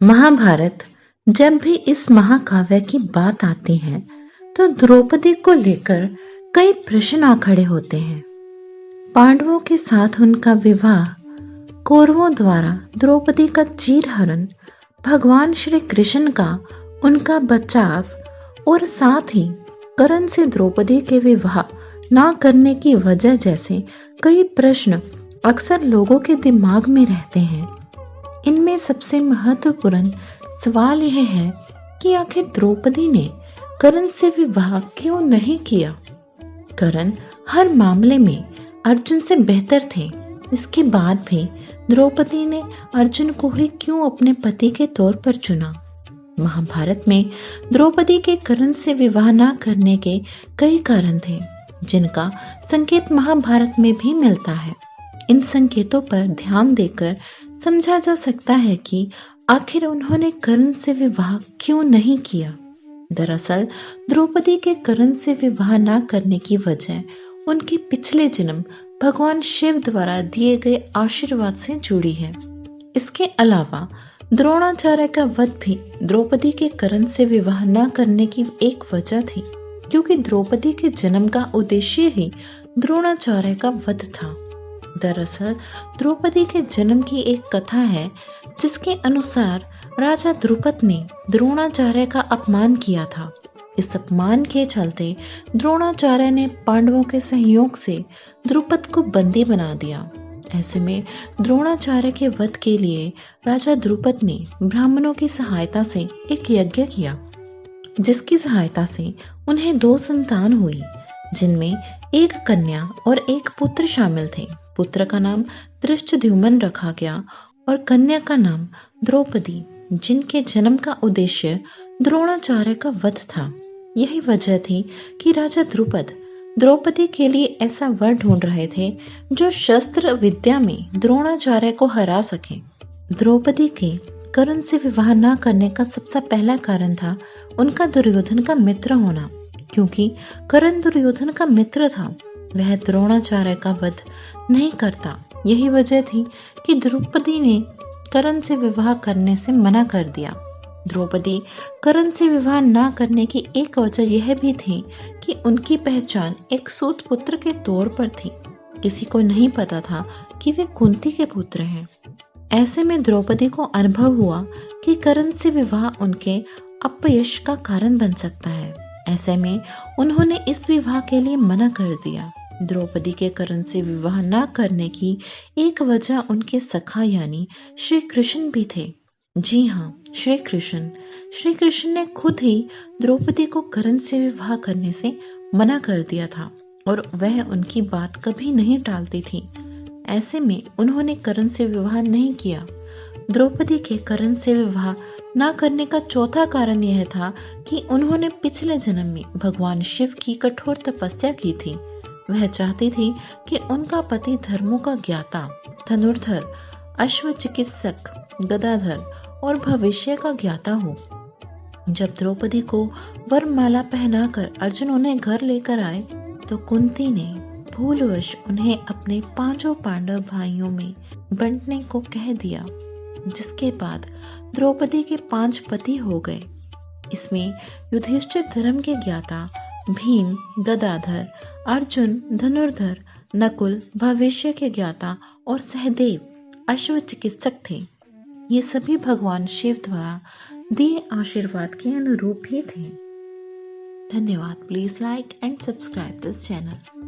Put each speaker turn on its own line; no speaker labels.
महाभारत जब भी इस महाकाव्य की बात आती है तो द्रौपदी को लेकर कई प्रश्न आ खड़े होते हैं। पांडवों के साथ उनका विवाह, कौरवों द्वारा द्रौपदी का चीरहरण, भगवान श्री कृष्ण का उनका बचाव और साथ ही कर्ण से द्रौपदी के विवाह न करने की वजह जैसे कई प्रश्न अक्सर लोगों के दिमाग में रहते हैं। इनमें सबसे महत्वपूर्ण सवाल यह है कि आखिर द्रौपदी ने कर्ण से विवाह क्यों नहीं किया। कर्ण हर मामले में अर्जुन से बेहतर थे, इसके बाद भी द्रौपदी ने अर्जुन को ही क्यों अपने पति के तौर पर चुना। महाभारत में द्रौपदी के कर्ण से विवाह न करने के कई कारण थे, जिनका संकेत महाभारत में भी मिलता है। इन संकेतों पर ध्यान देकर समझा जा सकता है कि आखिर उन्होंने कर्ण से विवाह क्यों नहीं किया। दरअसल द्रौपदी के कर्ण से विवाह न करने की वजह उनके पिछले जन्म भगवान शिव द्वारा दिए गए आशीर्वाद से जुड़ी है। इसके अलावा द्रोणाचार्य का वध भी द्रौपदी के कर्ण से विवाह न करने की एक वजह थी, क्योंकि द्रौपदी के जन्म का उद्देश्य ही द्रोणाचार्य का वध था। दरअसल द्रौपदी के जन्म की एक कथा है, जिसके अनुसार राजा द्रुपद ने द्रोणाचार्य का अपमान किया था। इस अपमान के चलते द्रोणाचार्य ने पांडवों के सहयोग से द्रुपद को बंदी बना दिया। ऐसे में द्रोणाचार्य के वध के लिए राजा द्रुपद ने ब्राह्मणों की सहायता से एक यज्ञ किया, जिसकी सहायता से उन्हें 2 संतान हुई, जिनमें एक कन्या और एक पुत्र शामिल थे। पुत्र का नाम धृष्टद्युम्न रखा गया और कन्या का नाम द्रौपदी, जिनके जन्म का उद्देश्य द्रोणाचार्य का वध था। यही वजह थी कि राजा द्रुपद द्रौपदी के लिए ऐसा वर ढूंढ रहे थे जो शस्त्र विद्या में द्रोणाचार्य को हरा सके। द्रौपदी के कर्ण से विवाह न करने का सबसे पहला कारण था उनका दुर्योधन का मित्र होना, क्योंकि कर्ण दुर्योधन का मित्र था, वह द्रोणाचार्य का वध नहीं करता। यही वजह थी कि द्रौपदी ने कर्ण से विवाह करने से मना कर दिया। द्रौपदी कर्ण से विवाह न करने की एक वजह यह भी थी कि उनकी पहचान एक सूत पुत्र के तौर पर थी। किसी को नहीं पता था कि वे कुंती के पुत्र हैं। ऐसे में द्रौपदी को अनुभव हुआ कि कर्ण से विवाह उनके अपयश का कारण बन सकता है। ऐसे में उन्होंने इस विवाह के लिए मना कर दिया। द्रौपदी के कर्ण से विवाह न करने की एक वजह उनके सखा यानी श्री कृष्ण भी थे। जी हाँ, श्री कृष्ण ने खुद ही द्रौपदी को कर्ण से विवाह करने से मना कर दिया था और वह उनकी बात कभी नहीं टालती थी। ऐसे में उन्होंने कर्ण से विवाह नहीं किया। द्रौपदी के कर्ण से विवाह न करने का चौथा कारण यह था कि उन्होंने पिछले जन्म में भगवान शिव की कठोर तपस्या की थी। वह चाहती थी कि उनका पति धर्मों का ज्ञाता, धनुर्धर, अश्व चिकित्सक, गदाधर और भविष्य का ज्ञाता हो। जब द्रौपदी को वरमाला पहनाकर अर्जुन उन्हें घर लेकर आए तो कुंती ने भूलवश उन्हें अपने 5 पांडव भाइयों में बांटने को कह दिया, जिसके बाद द्रौपदी के 5 पति हो गए। इसमें युधिष्ठिर धर्म के ज्ञाता, भीम गदाधर, अर्जुन धनुर्धर, नकुल भविष्य के ज्ञाता और सहदेव अश्व चिकित्सक थे। ये सभी भगवान शिव द्वारा दिए आशीर्वाद के अनुरूप ही थे। धन्यवाद। Please like and subscribe this channel.